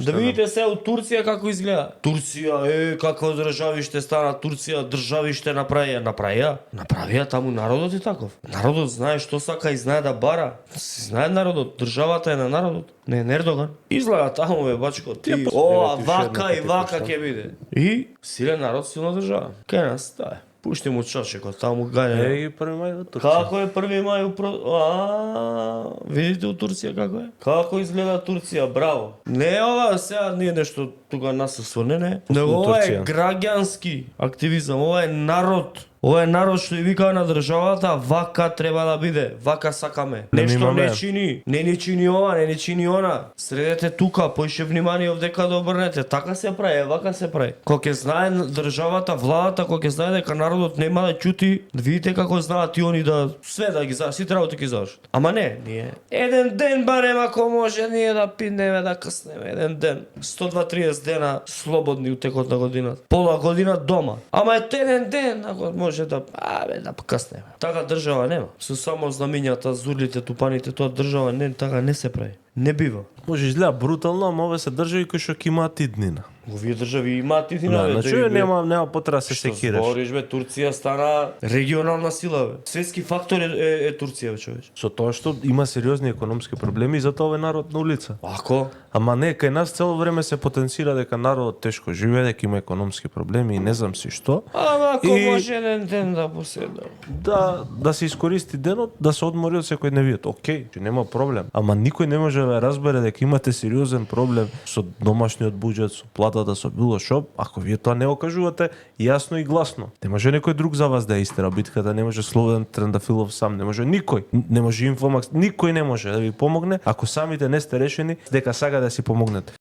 Да видите се од Турција како изгледа. Турција, како државиште стана Турција, државиште направија таму народот е таков. Народот знае што сака и знае да бара. Знае народот, државата е на народот. Не е Ердоган. Излага таму бачко, ти вака и вака ќе биде. И силен народ, силна држава. Кај нас таа. Пушти му чашекот, таму гаје. Е, 1 мај од Турција. Како е 1 мај видите у Турција како е? Како изгледа Турција, браво. Не ова сега ние нешто тука нас осврнене, него ова е граѓански активизам, ова е народ. Ова е народ што и вика на државата, вака треба да биде, вака сакаме. Нешто не чини, не ни чини ова, не ни чини она. Средете тука, поише внимание овдека да обрнете. Така се прави, вака се прави. Кога ќе знае државата, владата, кога ќе знае дека народот нема да ќути, видите како знаат и они да све да ги завршат, сите работи ги завршат. Ама не, ние еден ден барем ако може ние да пинеме, да каснеме, еден ден. 120-30 дена слободни у текот на годината. Пола година дома. Ама еден ден ако може да покаснеме. Така држава нема. Со само знамињата, зурлите, тупаните, тоа држава не така не се прави. Не бива. Може изгледа брутално, ама овие се држави кои што ќе имаат и днина. Овие држави имаат и днина. Значи нема потреба се секираш. Збориш бе, Турција стана регионална сила бе. Светски фактор е Турција бе, човече. Со тоа што има сериозни економски проблеми и затоа овој народ на улица. Ако? Ама не, кај нас цело време се потенцира дека народот тешко живее, дека има економски проблеми и не знам си што. Ама ако може еден ден да поседам. Да се искористи денот, да се одмори од секојдневието. Океј, нема проблем. Ама никој не може да разбере дека имате сериозен проблем со домашниот буџет, со платата, со било што, ако вие тоа не окажувате јасно и гласно. Не може некој друг за вас да истера битката, не може Слободен Трендафилов сам, не може никој. Не може Инфомакс, никој не може да ви помогне ако самите не сте решени дека сака да си помогнете.